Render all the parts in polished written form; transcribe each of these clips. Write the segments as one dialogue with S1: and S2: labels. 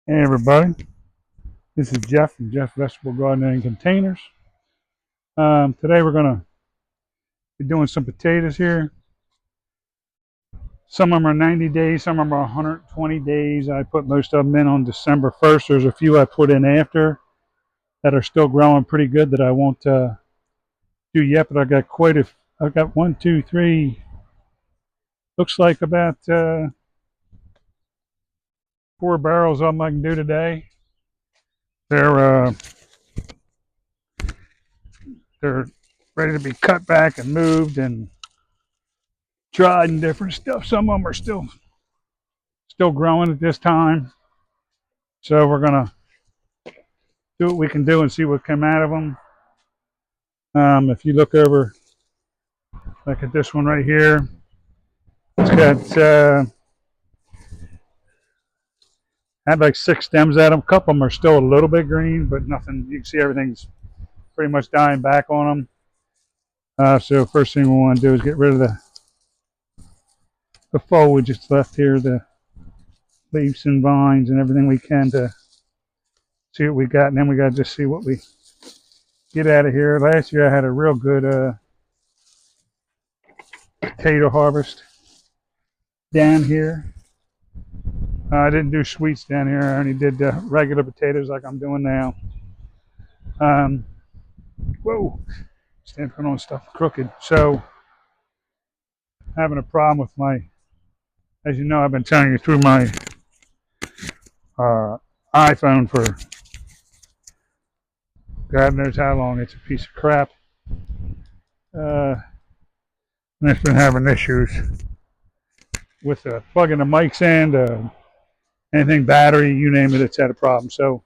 S1: Hey everybody, this is Jeff from Jeff Vegetable Gardening and Containers. Today we're going to be doing some potatoes here. Some of them are 90 days, some of them are 120 days. I put most of them in on December 1st. There's a few I put in after that are still growing pretty good that I won't do yet, but I've got one, two, three, looks like about 4 barrels of them I can do today. They're, uh, they're ready to be cut back and moved and dried and different stuff. Some of them are still growing at this time. So we're gonna do what we can do and see what come out of them. If you look over, like at this one right here, it's got had like 6 stems at them. A couple of them are still a little bit green, but nothing. You can see everything's pretty much dying back on them. So first thing we want to do is get rid of the foliage that's left here, the leaves and vines and everything we can to see what we got, and then we got to just see what we get out of here. Last year I had a real good potato harvest down here. I didn't do sweets down here. I only did regular potatoes like I'm doing now. Um, whoa, stand putting on stuff crooked. So having a problem with as you know, I've been telling you through my uh, iPhone for God knows how long. It's a piece of crap. And it's been having issues with plugging the mics in, anything battery, you name it, it's had a problem. So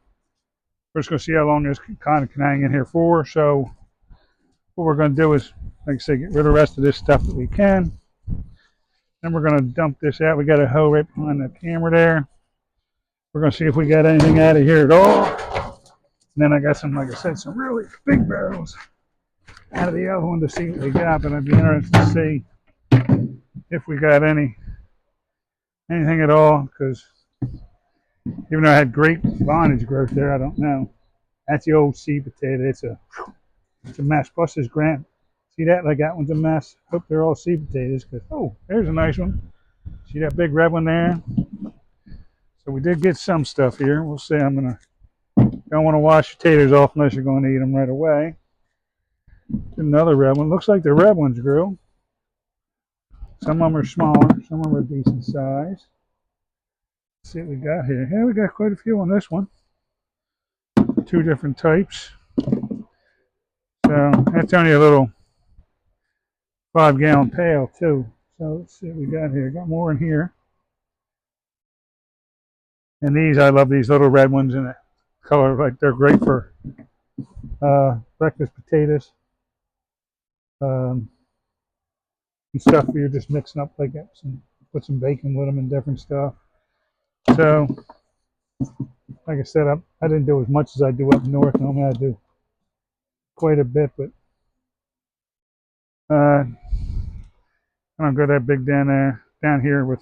S1: we're just going to see how long this kind of can hang in here for. So what we're going to do is, like I say, get rid of the rest of this stuff that we can. Then we're going to dump this out. We got a hoe right behind the camera there. We're going to see if we got anything out of here at all. And then I got some, like I said, some really big barrels out of the other one to see what we got. But I'd be interested to see if we got anything at all. Because even though I had great bondage growth there, I don't know. That's the old seed potato. It's a mess. Plus this Grant. See that? Like that one's a mess. Hope they're all seed potatoes. Cause oh, there's a nice one. See that big red one there? So we did get some stuff here. We'll see. Don't want to wash potatoes off unless you're going to eat them right away. Another red one. Looks like the red ones grew. Some of them are smaller. Some of them are decent size. Let's see what we got here. Yeah, we got quite a few on this one. 2 different types. So that's only a little 5-gallon pail too. So let's see what we got here. Got more in here. And these, I love these little red ones in it. Color, like they're great for breakfast potatoes. And stuff you're just mixing up like that. Put some bacon with them and different stuff. So, like I said, I didn't do as much as I do up north. Normally I do quite a bit, but I don't go that big down here with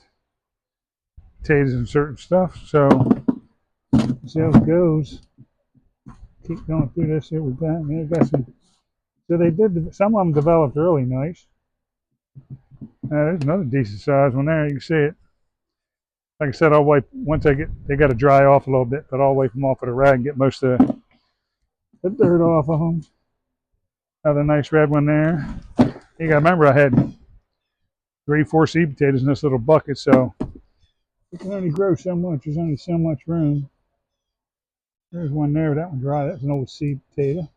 S1: potatoes and certain stuff. So, see how it goes. Keep going through this. Here we got. Yeah, got some. So they did. Some of them developed really nice. There's another decent size one there. You can see it. Like I said, I'll wipe once they got to dry off a little bit, but I'll wipe them off with a rag and get most of the dirt off of them. Another nice red one there. You got to remember, I had 3, 4 seed potatoes in this little bucket, so you can only grow so much. There's only so much room. There's one there. That one dry. That's an old seed potato.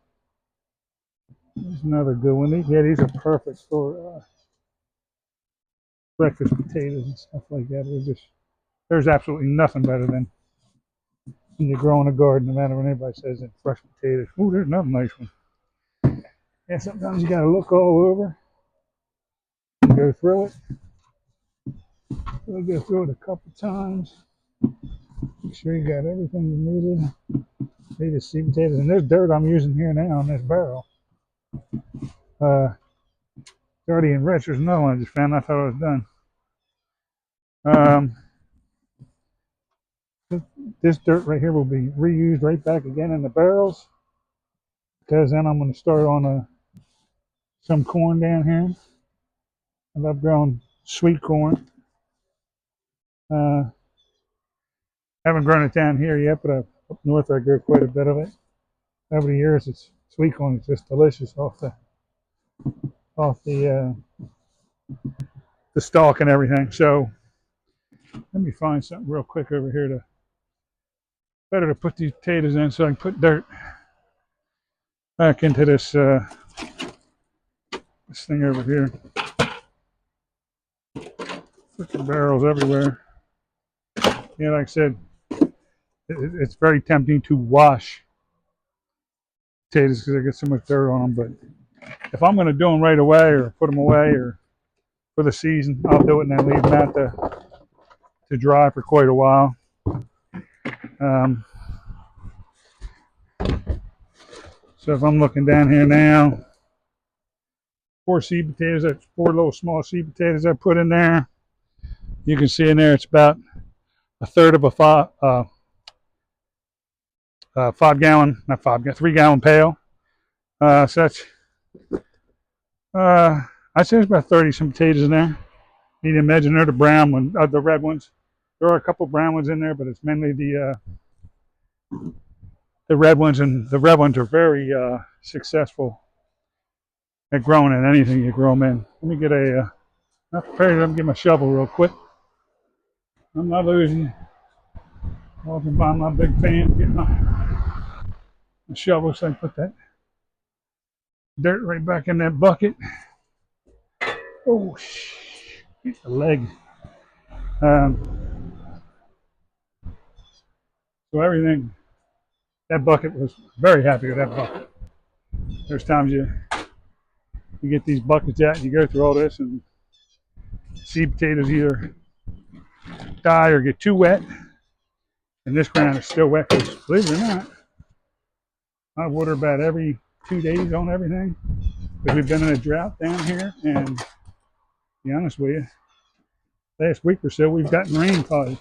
S1: There's another good one. These are perfect for breakfast potatoes and stuff like that. There's absolutely nothing better than when you grow in a garden, no matter what anybody says, in fresh potatoes. Oh, there's another nice one. Yeah, sometimes you got to look all over and go through it. We'll go through it a couple times. Make sure you got everything you needed. Need to see potatoes. And there's dirt I'm using here now on this barrel. It's already enriched. There's another one I just found. I thought I was done. This dirt right here will be reused right back again in the barrels, because then I'm going to start on some corn down here. I love growing sweet corn. Haven't grown it down here yet, but up north I grow quite a bit of it. Over the years, it's sweet corn is just delicious off the stalk and everything. So let me find something real quick over here to better to put these potatoes in, so I can put dirt back into this thing over here. Freaking barrels everywhere. Yeah, like I said, it's very tempting to wash potatoes because I get so much dirt on them. But if I'm going to do them right away or put them away or for the season, I'll do it and then leave them out to dry for quite a while. So if I'm looking down here now, 4 that's 4 little small seed potatoes I put in there. You can see in there it's about a third of a 5 gallon, not 5 gallon, 3 gallon pail. So that's, I'd say there's about 30 some potatoes in there. You can imagine they're the brown ones, the red ones. There are a couple brown ones in there, but it's mainly the red ones, and the red ones are very successful at growing in anything you grow them in. Let me get not prepared, let me get my shovel real quick. I'm not losing. Walking by, I'm not a big fan. Get my shovel so I can put that dirt right back in that bucket. Oh, get the leg. So everything, that bucket was very happy with that bucket. There's times you get these buckets out and you go through all this and seed potatoes either die or get too wet. And this ground is still wet because, believe it or not, I water about every 2 days on everything. Because we've been in a drought down here, and to be honest with you, last week or so we've gotten rain probably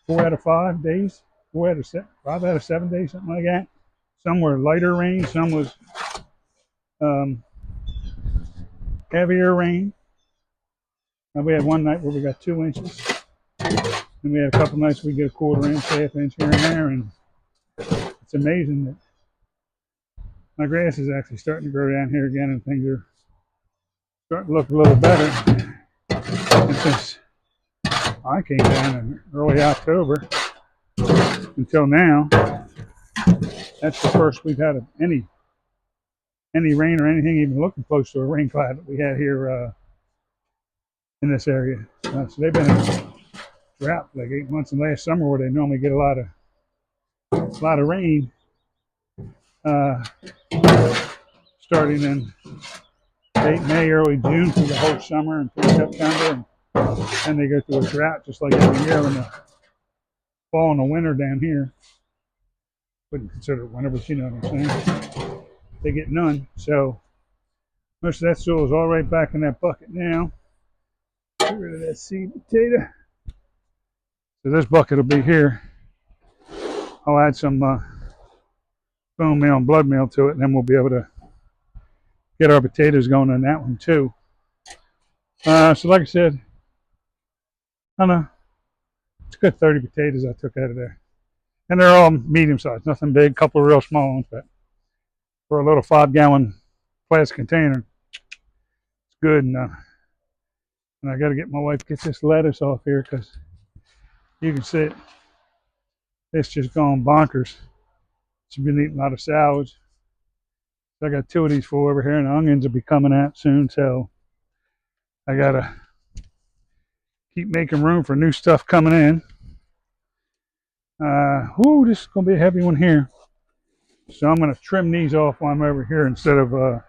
S1: 4 out of 5 days, 5 out of 7 days, something like that. Some were lighter rain, some was heavier rain. And we had one night where we got 2 inches, and we had a couple nights we get a quarter inch, half inch here and there, and it's amazing that my grass is actually starting to grow down here again, and things are starting to look a little better. And since I came down in early October until now, that's the first we've had any rain or anything even looking close to a rain cloud that we had here in this area. So they've been in a drought for like 8 months, and last summer where they normally get a lot of rain, starting in late May, early June through the whole summer and through September, and they go through a drought just like every year in the fall and the winter down here. Wouldn't consider it winter, but you know what I'm saying. They get none. So most of that soil is all right back in that bucket now. Get rid of that seed potato. So this bucket will be here. I'll add some bone meal and blood meal to it, and then we'll be able to get our potatoes going on that one too. So like I said, I don't know, it's a good 30 potatoes I took out of there. And they're all medium sized, nothing big, couple of real small ones, but for a little 5-gallon plastic container, it's good. And I got to get my wife to get this lettuce off here because you can see it. It's just gone bonkers. She's been eating a lot of salads. So I got 2 of these full over here, and the onions will be coming out soon. So I got to keep making room for new stuff coming in. This is going to be a heavy one here. So I'm going to trim these off while I'm over here instead of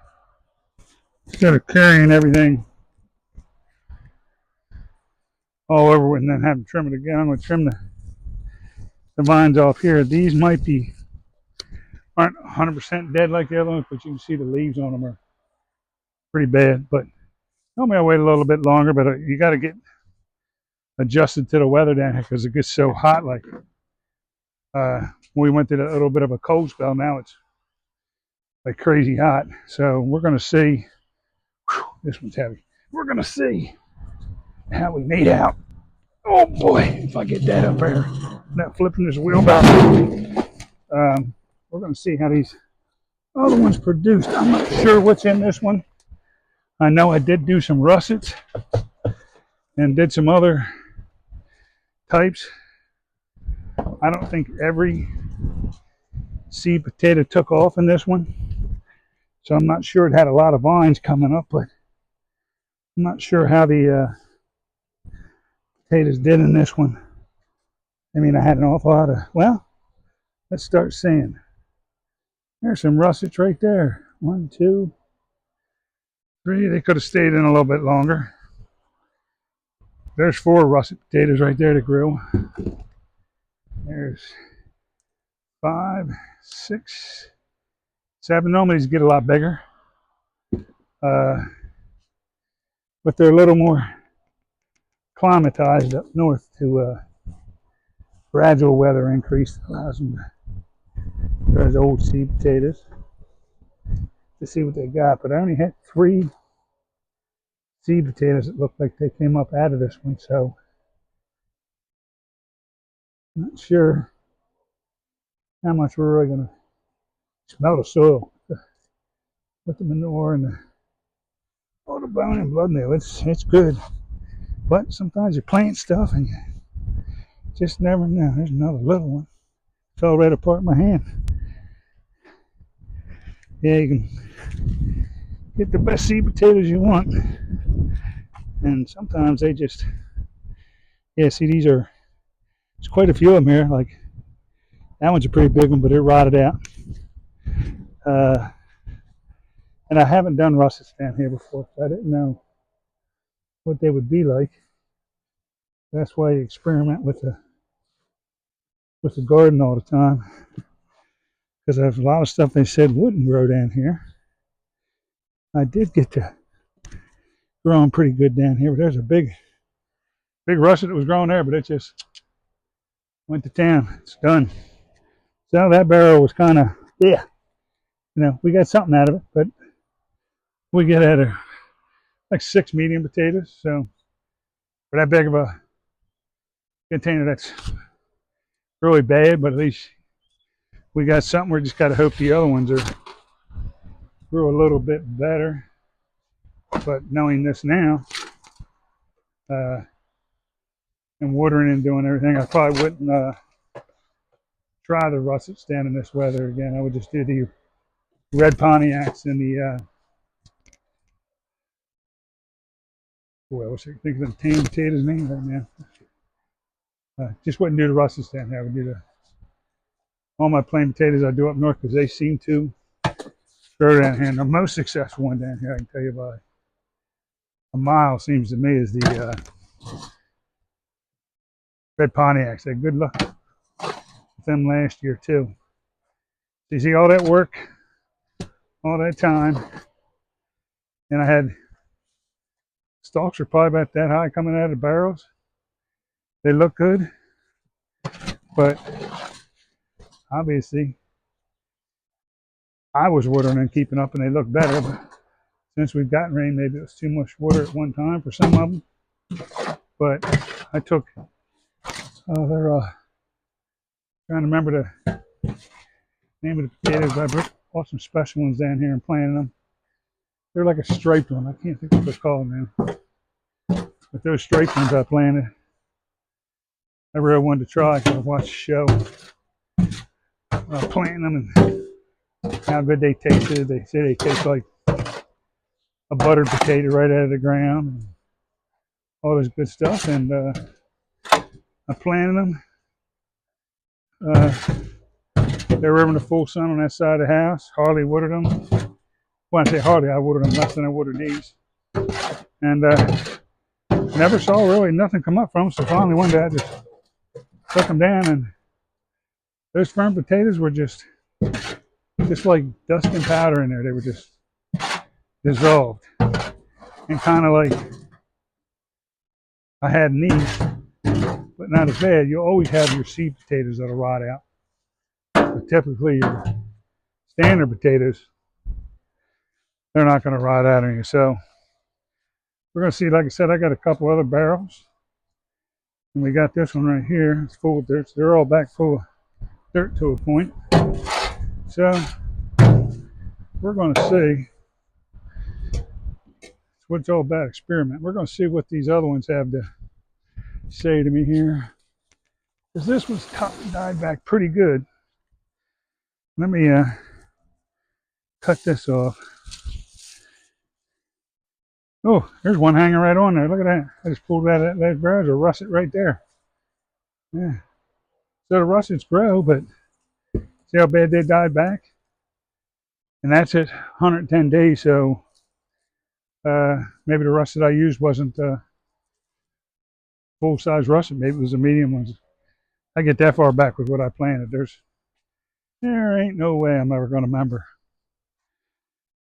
S1: carrying everything all over and then having to trim it again. I'm going to trim the vines off here. These aren't 100% dead like the other ones, but you can see the leaves on them are pretty bad. But normally I'll wait a little bit longer, but you got to get adjusted to the weather down here because it gets so hot. Like we went through a little bit of a cold spell. Now it's like crazy hot. So we're gonna see. Whew, this one's heavy. We're gonna see how we made out. Oh boy, if I get that up there, not flipping this wheelbarrow. We're gonna see how these other ones produced. I'm not sure what's in this one. I know I did do some russets and did some other types. I don't think every seed potato took off in this one, so I'm not sure it had a lot of vines coming up, but I'm not sure how the potatoes did in this one. I mean, I had an awful lot of, well, let's start seeing. There's some russets right there. 1, 2, 3. They could have stayed in a little bit longer. There's 4 russet potatoes right there to grew. There's 5, 6, 7. Normally these get a lot bigger. But they're a little more climatized up north to gradual weather increase allows them to, there's old seed potatoes, to see what they got. But I only had 3 seed potatoes that looked like they came up out of this one, so I'm not sure how much we're really going to smell the soil with the manure and the bone and blood meal. It's good, but sometimes you plant stuff and you just never know. There's another little one. Fell right apart my hand. Yeah, you can get the best seed potatoes you want, and sometimes they just, yeah, see, these are, there's quite a few of them here. Like that one's a pretty big one, but it rotted out. And I haven't done russets down here before, so I didn't know what they would be like. That's why you experiment with the garden all the time, because there's a lot of stuff they said wouldn't grow down here. I did get to growing pretty good down here, but there's a big russet that was growing there, but it just went to town. It's done. So that barrel was kind of, yeah, you know, we got something out of it, but we get out of like 6 medium potatoes. So for that big of a container, that's really bad, but at least we got something. We just got to hope the other ones are grew a little bit better. But knowing this now, and watering and doing everything, I probably wouldn't try the russets down in this weather again. I would just do the red Pontiacs and the boy, I wish I could think of the tan potatoes name right now. Just wouldn't do the russets down here. I would do all my plain potatoes I do up north because they seem to grow down here. And the most successful one down here, I can tell you by a mile, seems to me, is the red Pontiacs. They had good luck with them last year too. You see all that work, all that time, and I had stalks are probably about that high coming out of the barrels. They look good, but obviously I was watering and keeping up and they look better. But since we've gotten rain, maybe it was too much water at one time for some of them. But I took, they're trying to remember the name of the potatoes. I bought some special ones down here and planted them. They're like a striped one. I can't think what they're called now. But those striped ones I planted, I really wanted to try because I watched the show. Planting them and how good they tasted. They say they taste like a buttered potato right out of the ground, and all this good stuff. And I planted them. They were in the full sun on that side of the house. Hardly watered them. When I say hardly, I watered them less than I watered these. And never saw really nothing come up from them. So finally one day I just took them down, and those firm potatoes were just like dust and powder in there. They were just dissolved. And kind of like I had these, but not as bad. You'll always have your seed potatoes that'll rot out. But typically, your standard potatoes, they're not going to rot out on you. So we're going to see, like I said, I got a couple other barrels. And we got this one right here. It's full of dirt. They're all back full of dirt to a point. So we're going to see. It's what's all about experiment. We're going to see what these other ones have to say to me here. Because this one's died back pretty good. Let me cut this off. Oh, there's one hanging right on there. Look at that. I just pulled that. Those barrels are russet right there. Yeah. So the russets grow, but see how bad they died back? And that's at 110 days. So maybe the russet I used wasn't full size russet. Maybe it was the medium ones. I get that far back with what I planted. There ain't no way I'm ever going to remember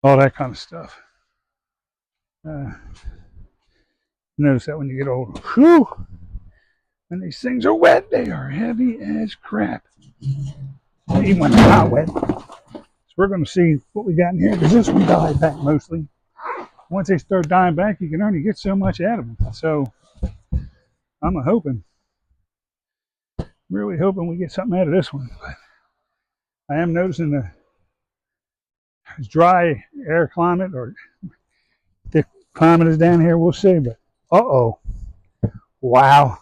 S1: all that kind of stuff. Notice that when you get older. Whew! When these things are wet, they are heavy as crap. Even when they're not wet. So we're going to see what we got in here, because this one died back mostly. Once they start dying back, you can only get so much out of them. So I'm really hoping we get something out of this one. But I am noticing the dry air climate, or the climate is down here. We'll see. But uh-oh. Wow.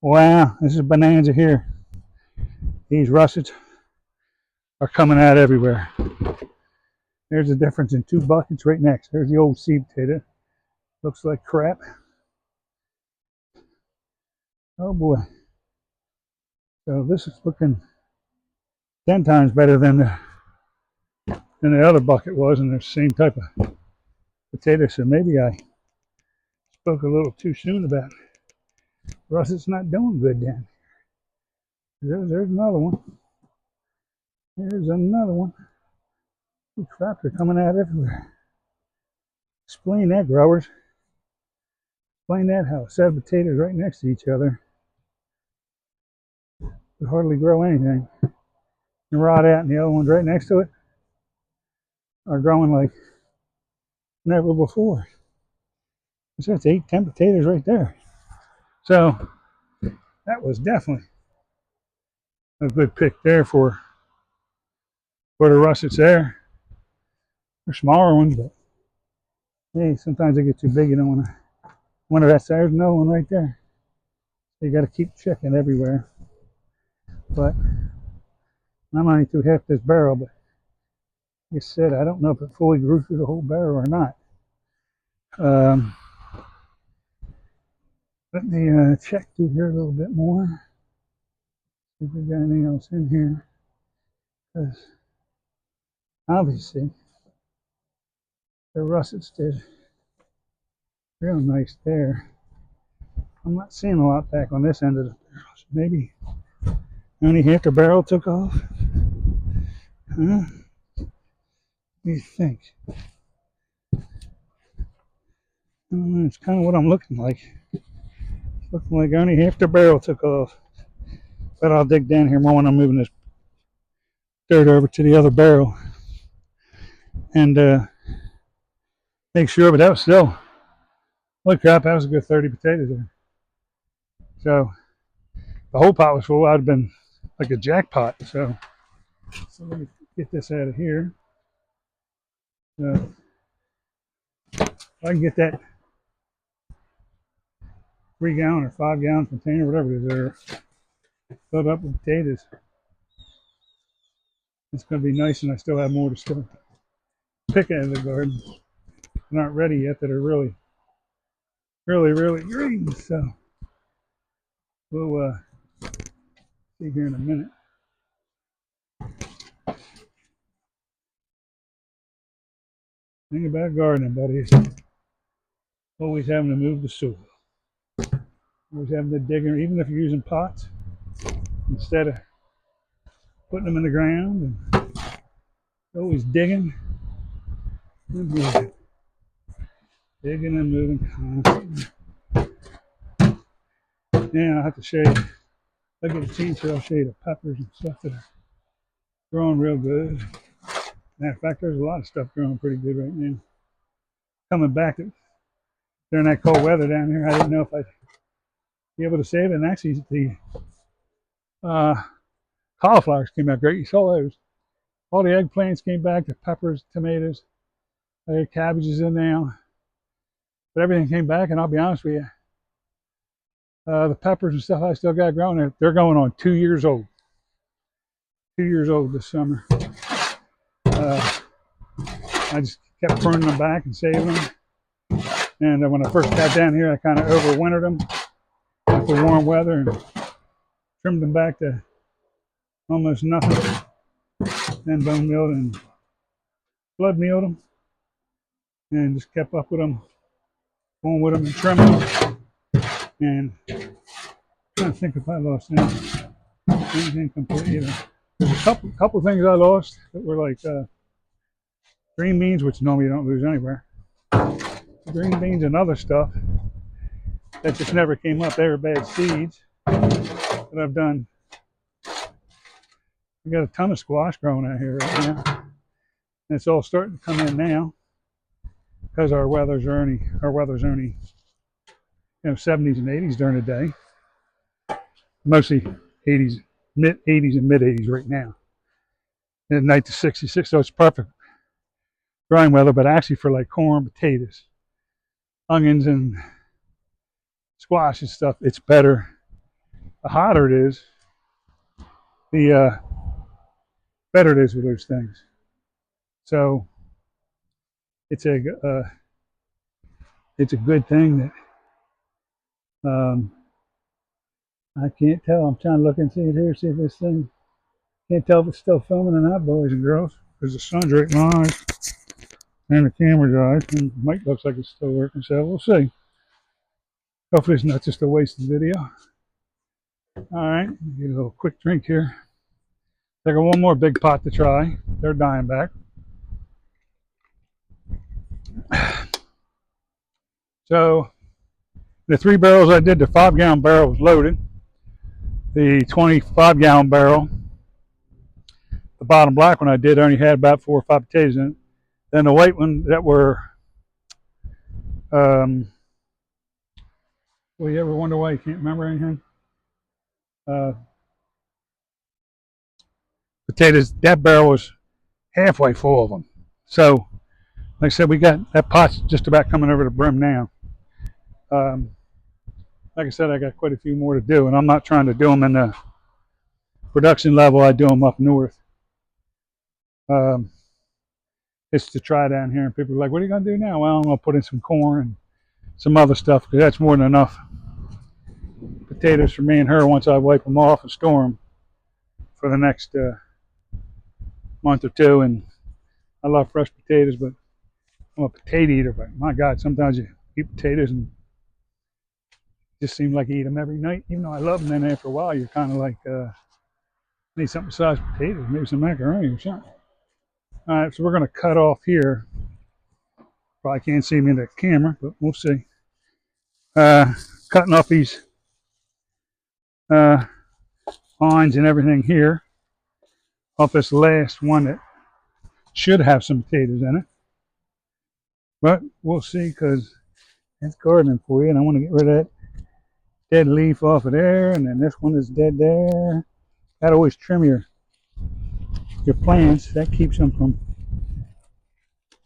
S1: Wow. This is a bonanza here. These russets are coming out everywhere. There's a difference in two buckets right next. There's the old seed potato. Looks like crap. Oh boy. So this is looking 10 times better than the other bucket was, and the same type of potato. So maybe I spoke a little too soon about russets not doing good then. There's another one. There's another one. These crops are coming out everywhere. Explain that, growers. Explain that, how a set of potatoes right next to each other would hardly grow anything and rot out, and the other ones right next to it are growing like never before. So that's 8, 10 potatoes right there. So that was definitely a good pick there for the russets there. They're smaller ones, but hey, sometimes they get too big. You don't want to. One of that's there's another one right there. So you got to keep checking everywhere. But I'm only through half this barrel, but like I said, I don't know if it fully grew through the whole barrel or not. Let me check through here a little bit more. See if we got anything else in here. Because obviously the russets did real nice there. I'm not seeing a lot back on this end of the barrel. So maybe only half the barrel took off. Huh? What do you think? It's kind of what I'm looking like. It's looking like only half the barrel took off. But I'll dig down here more when I'm moving this dirt over to the other barrel and make sure. But that was still, holy crap, that was a good 30 potatoes there. So the whole pot was full. I'd have been like a jackpot. So let me get this out of here. I can get that 3-gallon or 5-gallon container, whatever it is, there, filled up with potatoes. It's going to be nice, and I still have more to still pick out of the garden. They're not ready yet, that are really green. So we'll see here in a minute. Thing about gardening, buddy, is always having to move the soil. Always having to dig in, even if you're using pots, instead of putting them in the ground, and always digging and moving. Digging and moving constantly. Yeah, I'll have to show you. I'll get a chance here. I'll show you the peppers and stuff that are growing real good. Matter of fact, there's a lot of stuff growing pretty good right now. Coming back during that cold weather down here, I didn't know if I'd be able to save it. And actually, the cauliflowers came out great. You saw those. All the eggplants came back, the peppers, tomatoes, I had cabbages in now. But everything came back, and I'll be honest with you, the peppers and stuff I still got growing, they're going on 2 years old. 2 years old this summer. I just kept pruning them back and saving them. And when I first got down here, I kind of overwintered them with the warm weather and trimmed them back to almost nothing. Then bone milled and blood milled them. And just kept up with them, going with them and trimming them. And I'm trying to think if I lost anything completely. There's a couple things I lost that were like green beans, which normally you don't lose anywhere. Green beans and other stuff that just never came up. They were bad seeds that I've done. We got a ton of squash growing out here right now. And it's all starting to come in now because our weather's only 70s and 80s during the day. Mostly 80s, mid 80s and mid 80s right now. And at night to 66, so it's perfect growing weather, but actually for like corn, potatoes, onions, and squash and stuff, it's better. The hotter it is, the better it is with those things. So it's a good thing that I can't tell. I'm trying to look and see it here, see if this thing, can't tell if it's still filming or not, boys and girls, because the sun's right in my eyes and the camera's eyes, and the mic looks like it's still working, so we'll see. Hopefully it's not just a wasted video. All right, get a little quick drink here. I got one more big pot to try. They're dying back. So the 3 barrels I did, the 5-gallon barrel was loaded. The 25-gallon barrel, the bottom black one I did, only had about 4 or 5 potatoes in it. Then the white one that were, well, you ever wonder why you can't remember anything? Potatoes, that barrel was halfway full of them. So, like I said, we got that pot's just about coming over the brim now. Like I said, I got quite a few more to do, and I'm not trying to do them in the production level. I do them up north. It's to try down here, and people are like, what are you going to do now? Well, I'm going to put in some corn and some other stuff, because that's more than enough potatoes for me and her once I wipe them off and store them for the next month or two. And I love fresh potatoes, but I'm a potato eater. But my God, sometimes you eat potatoes and it just seems like you eat them every night, even though I love them. Then after a while, you're kind of like, need something besides potatoes, maybe some macaroni or something. All right, so we're going to cut off here. Probably can't see me in the camera, but we'll see. Cutting off these lines and everything here off this last one that should have some potatoes in it. But we'll see, because it's gardening for you, and I want to get rid of that dead leaf off of there, and then this one is dead there. Gotta always trim your plants. That keeps them from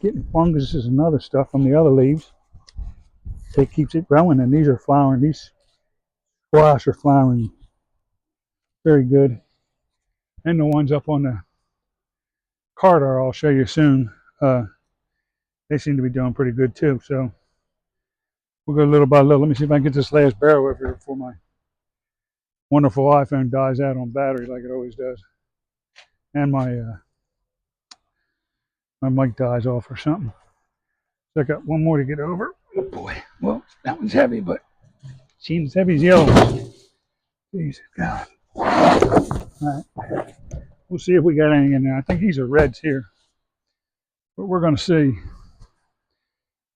S1: getting funguses and other stuff from the other leaves. It keeps it growing, and these are flowering. These squash are flowering very good. And the ones up on the corridor I'll show you soon. They seem to be doing pretty good too. So we'll go little by little. Let me see if I can get this last barrel over here before my wonderful iPhone dies out on battery like it always does. And my mic dies off or something. So I got one more to get over. Oh boy. Well, that one's heavy, but seems heavy as yellow. Jesus God. All right. We'll see if we got anything in there. I think these are reds here. But we're going to see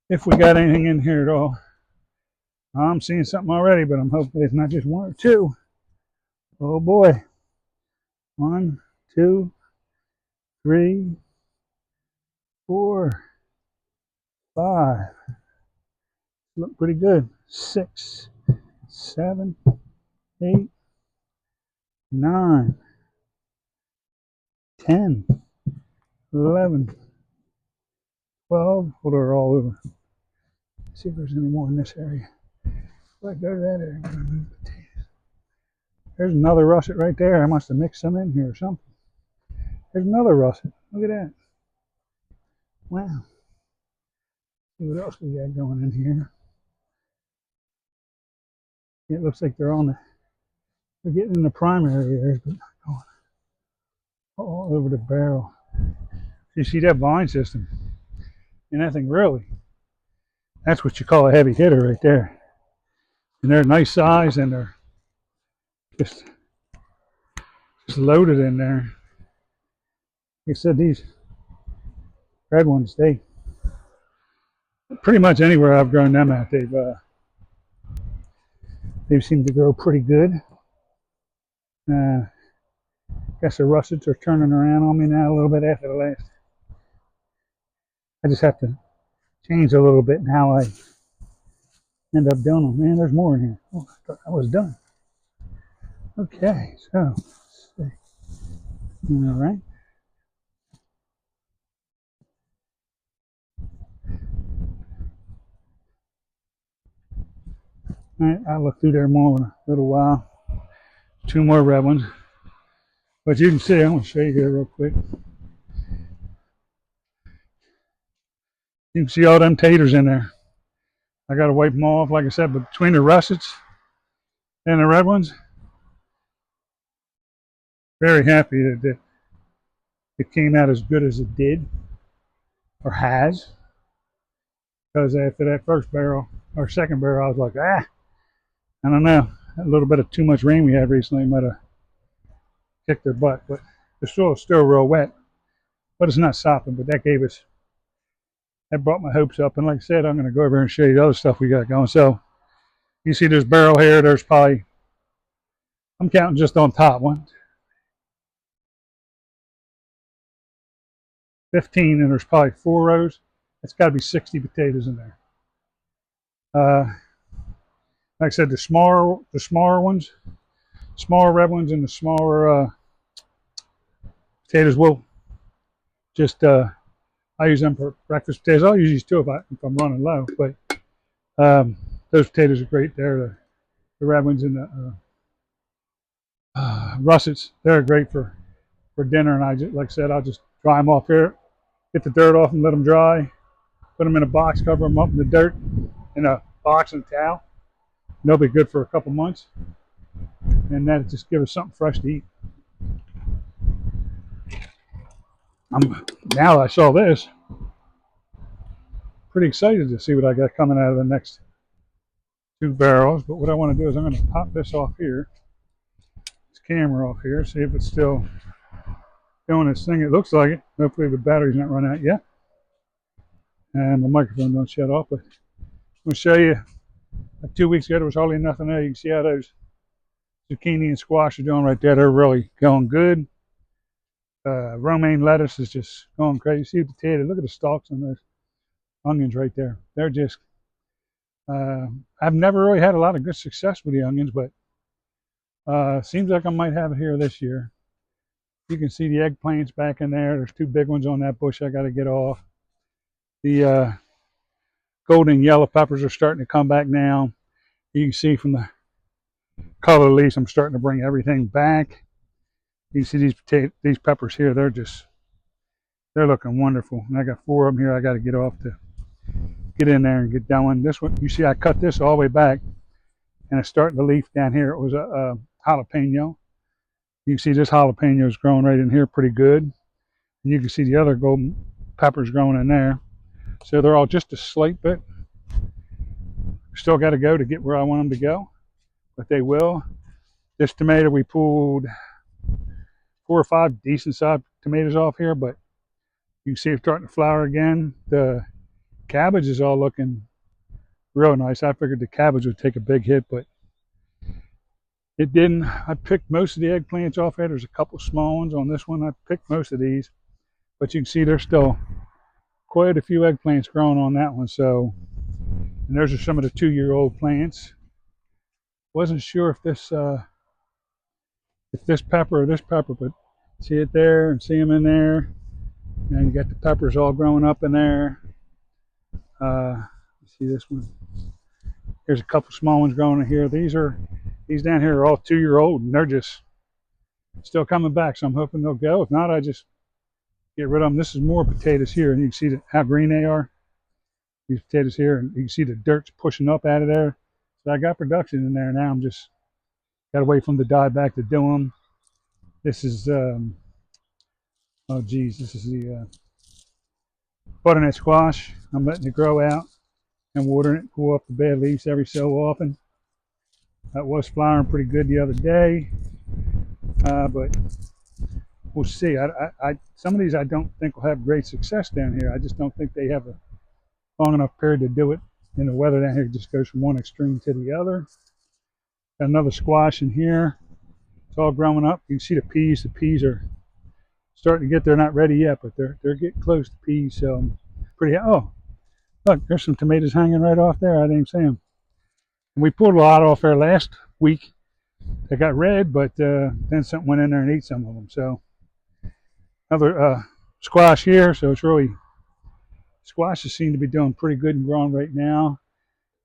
S1: if we got anything in here at all. I'm seeing something already, but I'm hoping it's not just one or two. Oh boy. 1, 2, 3, 4, 5. Look pretty good. 6, 7, 8, 9, 10, 11, 12. Hold her all over. See if there's any more in this area. If I go to that area, I'm going to move potatoes. There's another russet right there. I must have mixed some in here or something. There's another russet. Look at that. Wow. See what else we got going in here. It looks like they're getting in the primary areas, but not going all over the barrel. You see that vine system? And that thing really, that's what you call a heavy hitter right there. And they're nice size and they're just loaded in there. Like I said, these red ones, they pretty much anywhere I've grown them at, they've seemed to grow pretty good. Guess the russets are turning around on me now a little bit after the last. I just have to change a little bit in how I end up doing them. Man, there's more in here. Oh, I thought I was done. Okay, so let's see. All right. All right, I'll look through there more in a little while. 2 more red ones. But you can see, I'm going to show you here real quick. You can see all them taters in there. I got to wipe them off, like I said, but between the russets and the red ones, very happy that it came out as good as it did, or has. Because after that first barrel, or second barrel, I was like, I don't know. A little bit of too much rain we had recently might have kicked their butt, but the soil is still real wet. But it's not sopping, but that brought my hopes up. And like I said, I'm going to go over and show you the other stuff we got going. So you see this barrel here, there's probably, I'm counting just on top, 15, and there's probably 4 rows. It's got to be 60 potatoes in there. Like I said, the smaller ones, smaller red ones, and the smaller potatoes will just I use them for breakfast potatoes. I'll use these too if I'm running low. But those potatoes are great. They're the red ones and the russets. They're great for dinner. And I just, like I said, I'll just dry them off here, get the dirt off and let them dry. Put them in a box, cover them up in the dirt in a box and a towel. They'll be good for a couple months, and that just gives us something fresh to eat. Now that I saw this, pretty excited to see what I got coming out of the next 2 barrels. But what I want to do is I'm going to pop this off here, this camera off here, see if it's still doing its thing. It looks like it. Hopefully the battery's not run out yet, and the microphone don't shut off. But I'm going to show you. Like 2 weeks ago, there was hardly nothing there. You can see how those zucchini and squash are doing right there. They're really going good. Romaine lettuce is just going crazy. See the potato. Look at the stalks on those onions right there. They're just. I've never really had a lot of good success with the onions, but seems like I might have it here this year. You can see the eggplants back in there. There's 2 big ones on that bush I got to get off. The golden yellow peppers are starting to come back now. You can see from the color of the leaves, I'm starting to bring everything back. You can see these peppers here. They're looking wonderful. And I got 4 of them here I got to get off to get in there and get going. This one, you see I cut this all the way back, and it's starting to leaf down here. It was a jalapeno. You can see this jalapeno is growing right in here pretty good. And you can see the other golden peppers growing in there. So they're all just a slight bit. Still got to go to get where I want them to go, but they will. This tomato, we pulled 4 or 5 decent sized tomatoes off here, but you can see it's starting to flower again. The cabbage is all looking real nice. I figured the cabbage would take a big hit, but it didn't. I picked most of the eggplants off there. There's a couple small ones on this one. I picked most of these, but you can see there's still quite a few eggplants growing on that one. So, and those are some of the 2-year-old plants. Wasn't sure if this pepper or this pepper, but see it there and see them in there. And you got the peppers all growing up in there. See this one? There's a couple small ones growing in here. These down here are all 2-year-old, and they're just still coming back. So I'm hoping they'll go. If not, I just get rid of them. This is more potatoes here, and you can see how green they are. These potatoes here, and you can see the dirt's pushing up out of there. So I got production in there now. I'm just got to wait for them to die back to do them. This is oh geez, this is the butternut squash. I'm letting it grow out and watering it, pull up the bad leaves every so often. That was flowering pretty good the other day, but we'll see. Some of these I don't think will have great success down here. I just don't think they have a long enough period to do it. And the weather down here just goes from one extreme to the other. Got another squash in here. It's all growing up. You can see the peas. The peas are starting to get, they're not ready yet, but they're getting close to peas. So pretty, oh, look, there's some tomatoes hanging right off there. I didn't even see them. And we pulled a lot off there last week. They got red, but then something went in there and ate some of them. So another squash here. So it's really, squashes seem to be doing pretty good and growing right now.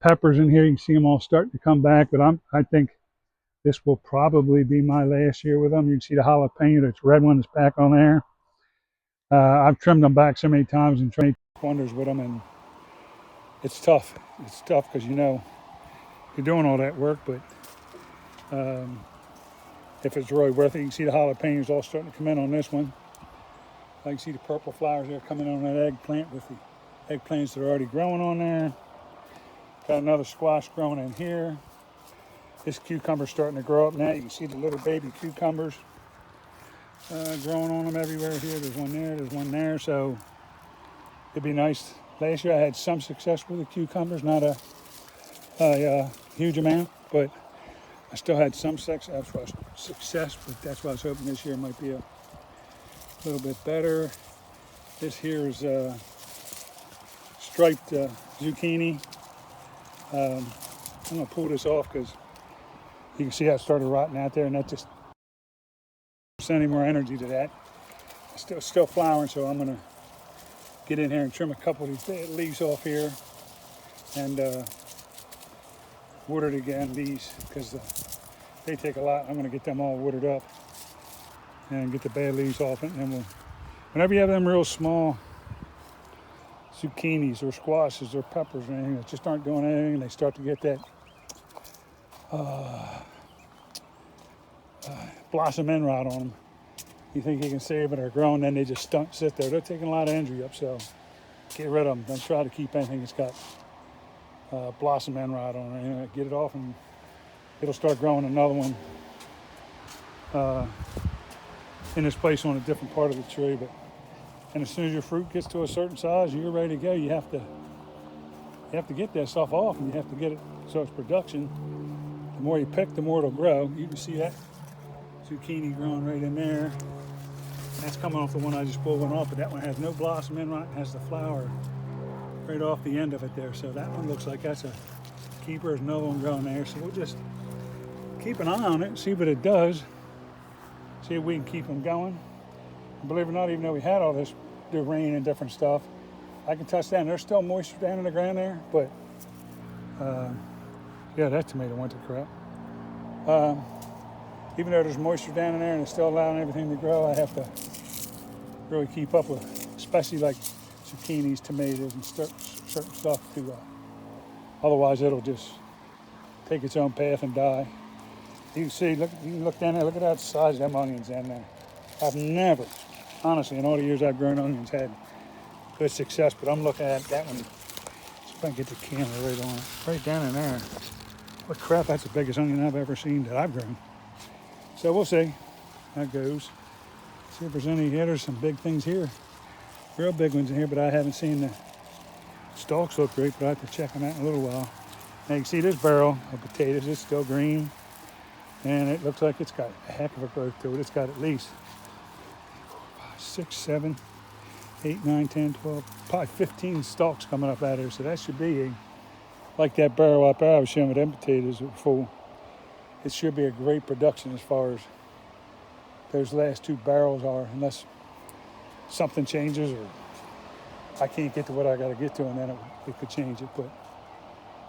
S1: Peppers in here, you can see them all starting to come back, but I think this will probably be my last year with them. You can see the jalapeno, that's red one that's back on there. I've trimmed them back so many times and tried wonders with them, and it's tough. It's tough because you're doing all that work, but if it's really worth it, you can see the jalapenos all starting to come in on this one. I can see the purple flowers there coming on that eggplant with the eggplants that are already growing on there. Got another squash growing in here. This cucumber's starting to grow up now. You can see the little baby cucumbers growing on them everywhere here. There's one there, there's one there. So it'd be nice. Last year I had some success with the cucumbers, not a huge amount, but I still had some success, but that's why I was hoping this year might be a little bit better. This here is striped zucchini. I'm going to pull this off because you can see how it started rotting out there, and that just sent any more energy to that. It's still flowering, so I'm going to get in here and trim a couple of these leaves off here and water it again, these, because they take a lot. I'm going to get them all watered up and get the bad leaves off it, and then whenever you have them real small zucchinis or squashes or peppers or anything that just aren't doing anything, and they start to get that blossom end rot on them. You think you can save it or grow, and then they just sit there. They're taking a lot of energy up, so get rid of them. Don't try to keep anything that's got blossom end rot on it. Get it off, and it'll start growing another one in this place on a different part of the tree. And as soon as your fruit gets to a certain size, you're ready to go. You have to get that stuff off, and you have to get it so it's production. The more you pick, the more it'll grow. You can see that zucchini growing right in there. That's coming off the one I just pulled one off, but that one has no blossom in right, has the flower right off the end of it there. So that one looks like that's a keeper. There's another one growing there. So we'll just keep an eye on it and see what it does. See if we can keep them going. And believe it or not, even though we had all this, the rain and different stuff, I can touch that, and there's still moisture down in the ground there, but yeah, that tomato went to crap. Even though there's moisture down in there and it's still allowing everything to grow, I have to really keep up with, especially like zucchinis, tomatoes, and certain stuff otherwise it'll just take its own path and die. You can see, you can look down there, look at that size of them onions down there. I've never, honestly, in all the years I've grown onions, had good success, but I'm looking at that one. See if I can get the camera right on it. Right down in there. What crap, that's the biggest onion I've ever seen that I've grown. So we'll see how it goes. See if there's any here. There's some big things here. Real big ones in here, but I haven't seen Stalks look great, but I have to check on that in a little while. Now you can see this barrel of potatoes is still green, and it looks like it's got a heck of a growth to it. It's got at least 6, 7, 8, 9, 10, 12, probably 15 stalks coming up out of here. So that should be like that barrel up there I was showing with them potatoes that were full. It should be a great production as far as those last 2 barrels are, unless something changes or I can't get to what I got to get to, and then it could change it. But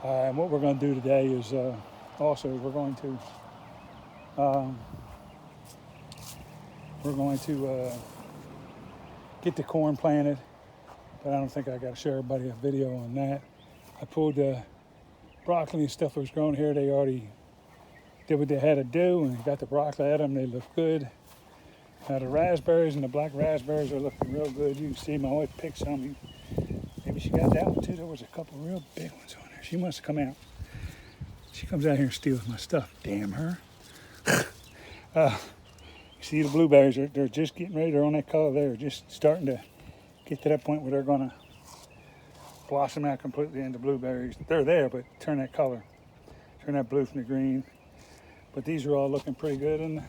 S1: and what we're going to do today is also we're going to get the corn planted, but I don't think I got to show everybody a video on that. I pulled the broccoli and stuff that was growing here. They already did what they had to do and got the broccoli at them. They look good. Now the raspberries and the black raspberries are looking real good. You can see my wife picked some. Maybe she got that one too. There was a couple real big ones on there. She must have come out. She comes out here and steals my stuff. Damn her. You see the blueberries, they're just getting ready. They're on that color. They're just starting to get to that point where they're going to blossom out completely into blueberries. They're there, but turn that color. Turn that blue from the green. But these are all looking pretty good. And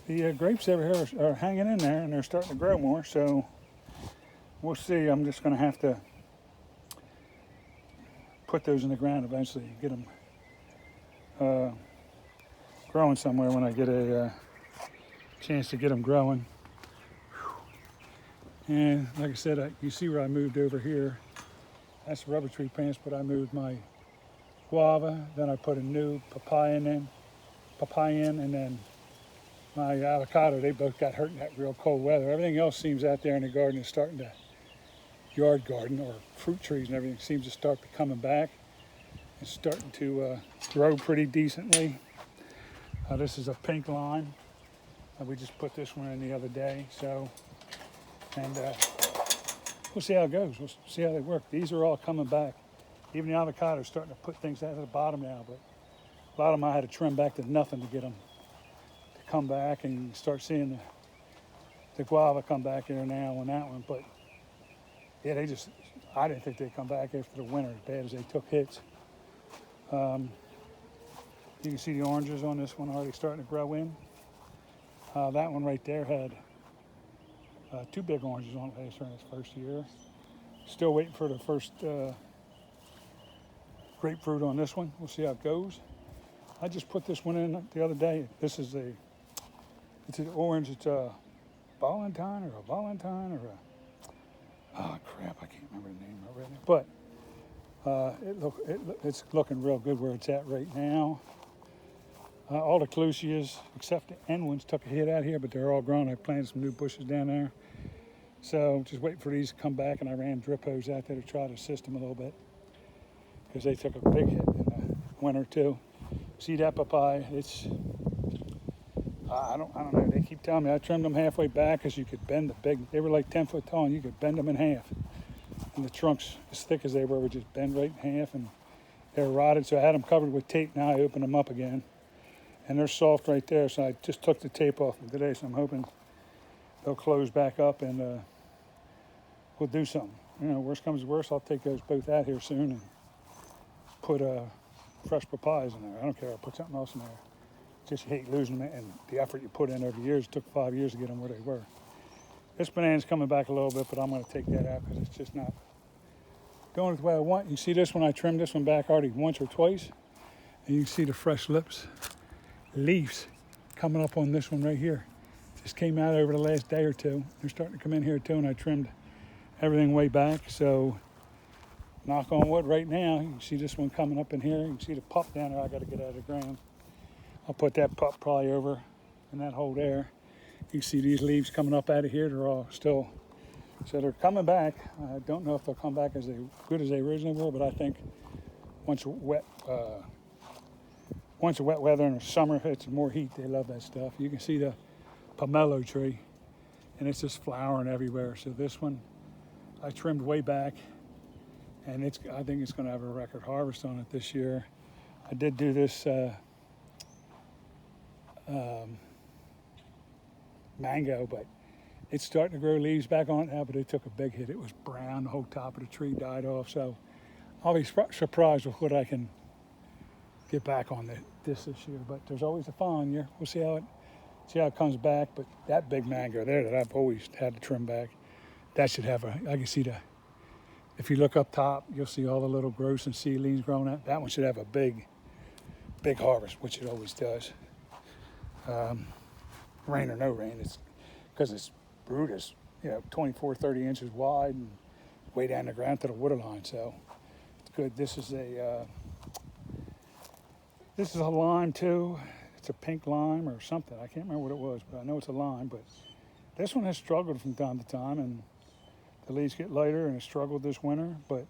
S1: the grapes over here are hanging in there, and they're starting to grow more. So we'll see. I'm just going to have to put those in the ground eventually and get them growing somewhere when I get a chance to get them growing. And like I said, you see where I moved over here. That's rubber tree plants, but I moved my guava, then I put a new papaya in, and then my avocado. They both got hurt in that real cold weather. Everything else seems out there in the garden is starting to, yard garden or fruit trees and everything seems to start coming back. It's starting to grow pretty decently. This is a pink lime. We just put this one in the other day. So, and we'll see how it goes. We'll see how they work. These are all coming back. Even the avocado is starting to put things out of the bottom now, but a lot of them I had to trim back to nothing to get them to come back, and you start seeing the guava come back here now on that one. But yeah, I didn't think they'd come back after the winter as bad as they took hits. You can see the oranges on this one already starting to grow in. That one right there had 2 big oranges on it last year in its first year. Still waiting for the first grapefruit on this one. We'll see how it goes. I just put this one in the other day. It's an orange. It's a Valentine or oh crap, I can't remember the name already. But it's looking real good where it's at right now. All the Clusias, except the end ones, took a hit out here, but they're all grown. I planted some new bushes down there. So just waiting for these to come back, and I ran drip hose out there to try to assist them a little bit because they took a big hit in the winter too. See that papaya? It's I don't know. They keep telling me I trimmed them halfway back because you could bend they were like 10 foot tall, and you could bend them in half. And the trunks, as thick as they were, would just bend right in half, and they were rotted. So I had them covered with tape. Now I opened them up again, and they're soft right there. So I just took the tape off them today. So I'm hoping they'll close back up, and we'll do something. Worst comes to worst, I'll take those both out here soon and put fresh papayas in there. I don't care. I'll put something else in there. Just you hate losing them, and the effort you put in over the years. It took 5 years to get them where they were. This banana's coming back a little bit, but I'm going to take that out because it's just not going the way I want. You see this one? I trimmed this one back already once or twice, and you can see the fresh leaves coming up on this one right here. Just came out over the last day or two. They're starting to come in here too, and I trimmed everything way back. So knock on wood right now, you can see this one coming up in here. You can see the pup down there I got to get out of the ground. I'll put that pup probably over in that hole there. You can see these leaves coming up out of here. They're all still, so they're coming back. I don't know if they'll come back as good as they originally were, but I think once wet weather and the summer hits and more heat, they love that stuff. You can see the pomelo tree, and it's just flowering everywhere. So this one I trimmed way back, and I think it's going to have a record harvest on it this year. I did do this mango, but It's starting to grow leaves back on it now, but it took a big hit. It was brown. The whole top of the tree died off. So I'll be surprised with what I can get back on this year. But there's always a following year. We'll see how it comes back. But that big mango there that I've always had to trim back, that should have I can see if you look up top, you'll see all the little growths and seedlings growing up. That one should have a big harvest, which it always does. Rain or no rain, it's because it's Brutus, 24, 30 inches wide and way down the ground to the water line. So it's good. This is a lime too. It's a pink lime or something. I can't remember what it was, but I know it's a lime. But this one has struggled from time to time, and the leaves get lighter, and it struggled this winter. But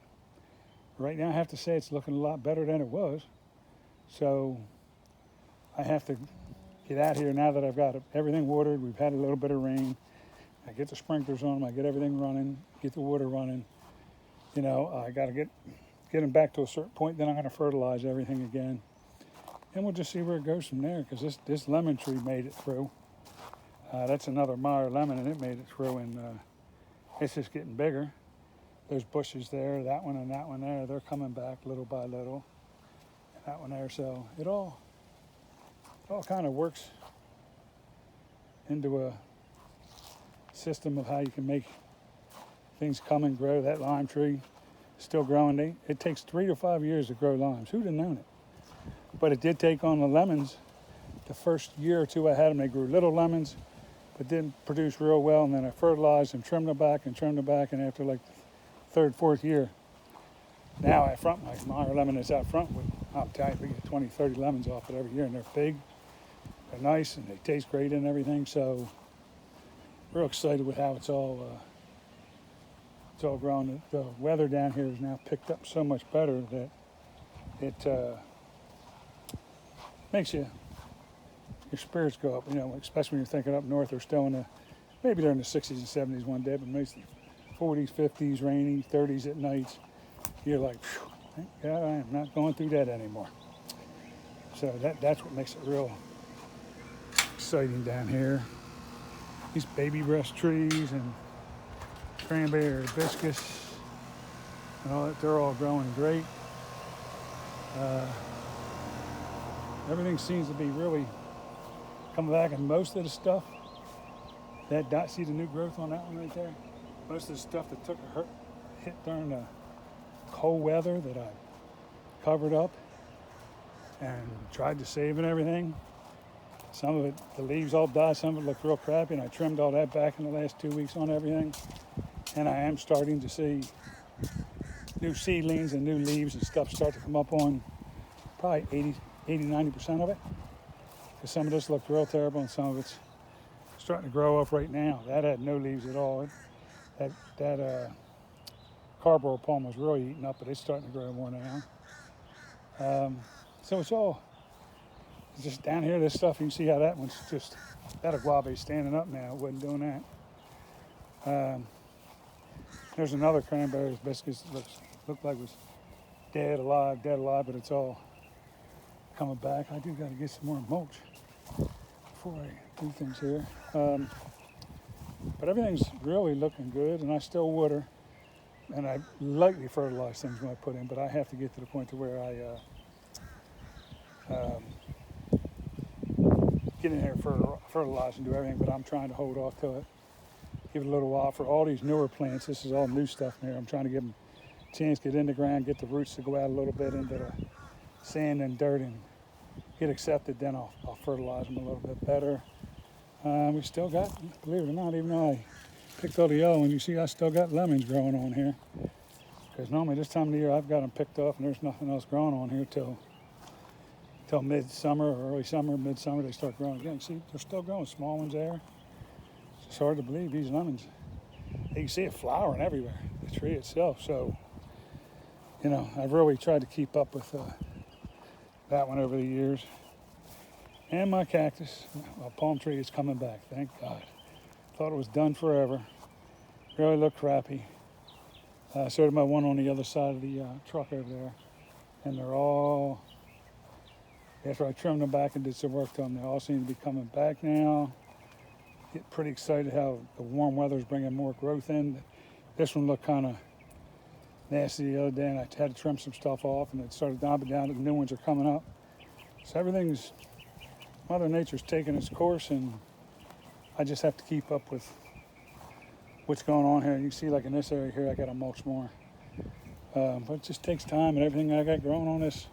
S1: right now, I have to say it's looking a lot better than it was. So I have to get out here now that I've got everything watered. We've had a little bit of rain. I get the sprinklers on them. I get everything running, get the water running. I got to get them back to a certain point. Then I'm going to fertilize everything again. And we'll just see where it goes from there, because this lemon tree made it through. That's another Meyer lemon, and it made it through, and it's just getting bigger. There's bushes there, that one and that one there. They're coming back little by little. And that one there. So it all kind of works into a system of how you can make things come and grow. That lime tree is still growing. It takes 3 to 5 years to grow limes. Who'd have known it? But it did take on the lemons. The first year or two I had them, they grew little lemons, but didn't produce real well. And then I fertilized and trimmed them back. And after like the third, fourth year, now out front, my Meyer lemon is out front with, I'm telling you, we get 20, 30 lemons off it every year. And they're big, they're nice, and they taste great and everything. So real excited with how it's all grown. The weather down here has now picked up so much better that it makes your spirits go up. Especially when you're thinking up north, they're still maybe they're in the 60s and 70s one day, but mostly 40s, 50s, rainy, 30s at nights. You're like, thank God I am not going through that anymore. So that's what makes it real exciting down here. These baby breast trees and cranberry hibiscus and all that, they're all growing great. Everything seems to be really coming back, and most of the stuff see the new growth on that one right there? Most of the stuff that took a hit during the cold weather that I covered up and tried to save and everything. Some of it, the leaves all died, some of it looked real crappy, and I trimmed all that back in the last 2 weeks on everything. And I am starting to see new seedlings and new leaves and stuff start to come up on probably 80-90% of it. Because some of this looked real terrible, and some of it's starting to grow up right now. That had no leaves at all. That cardboard palm was really eaten up, but it's starting to grow more now. So it's just down here, this stuff, you can see how that one's just, that aguave's standing up now. It wasn't doing that. There's another cranberry hibiscus that looked like it was dead alive, but it's all coming back. I do got to get some more mulch before I do things here. But everything's really looking good, and I still water, and I lightly fertilize things when I put in, but I have to get to the point to where I get in here for fertilize and do everything, but I'm trying to hold off to it. Give it a little while for all these newer plants. This is all new stuff in here. I'm trying to give them a chance to get in the ground, get the roots to go out a little bit into the sand and dirt and get accepted. Then I'll fertilize them a little bit better. We still got, believe it or not, even though I picked all the yellow, and you see I still got lemons growing on here. Because normally this time of the year I've got them picked off and there's nothing else growing on here till midsummer or early summer, midsummer they start growing again. See, they're still growing, small ones there. It's hard to believe these lemons. You can see it flowering everywhere, the tree itself. So, I've really tried to keep up with that one over the years. And my cactus, my palm tree is coming back, thank God. Thought it was done forever. Really looked crappy. So did my one on the other side of the truck over there. And they're all, after I trimmed them back and did some work to them, they all seem to be coming back now. Get pretty excited how the warm weather's bringing more growth in. This one looked kind of nasty the other day, and I had to trim some stuff off, and it started knocking down. The new ones are coming up. So everything's, Mother Nature's taking its course, and I just have to keep up with what's going on here. You can see, like in this area here, I got to mulch more. But it just takes time, and everything I got growing on this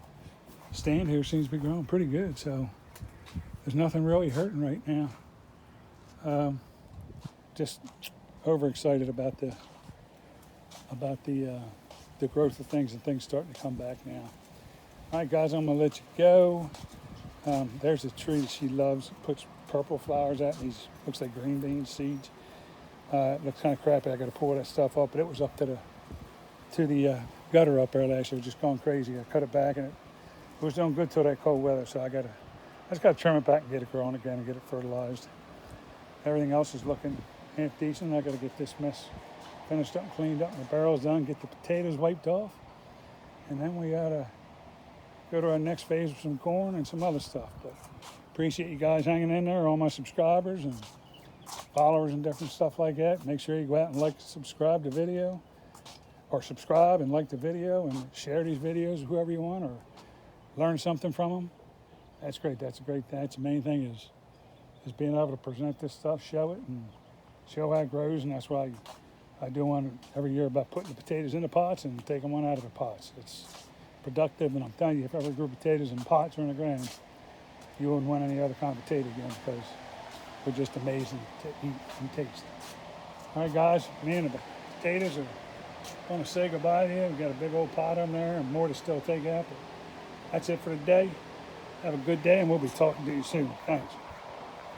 S1: stand here seems to be growing pretty good. So there's nothing really hurting right now. Just overexcited about the growth of things, and things starting to come back now. All right, guys, I'm gonna let you go. There's a tree that she loves. It puts purple flowers out. These looks like green bean seeds. It looks kind of crappy. I got to pull that stuff up, but it was up to the gutter up there last year, just gone crazy. I cut it back, and it was doing good till that cold weather. So I just got to trim it back and get it growing again and get it fertilized. Everything else is looking half decent. I got to get this mess finished up and cleaned up, and the barrel's done. Get the potatoes wiped off, and then we gotta go to our next phase with some corn and some other stuff. But appreciate you guys hanging in there, all my subscribers and followers and different stuff like that. Make sure you go out and like, subscribe the video, or subscribe and like the video, and share these videos with whoever you want, or learn something from them. That's great. That's a great thing. That's the main thing is being able to present this stuff, show it, and show how it grows. And that's why I do one every year about putting the potatoes in the pots and taking one out of the pots. It's productive, and I'm telling you, if ever grew potatoes in pots or in the ground, you wouldn't want any other kind of potato again, because they're just amazing to eat and taste. All right, guys, me and the potatoes are going to say goodbye to you. We got a big old pot on there and more to still take out. But that's it for today. Have a good day, and we'll be talking to you soon. Thanks.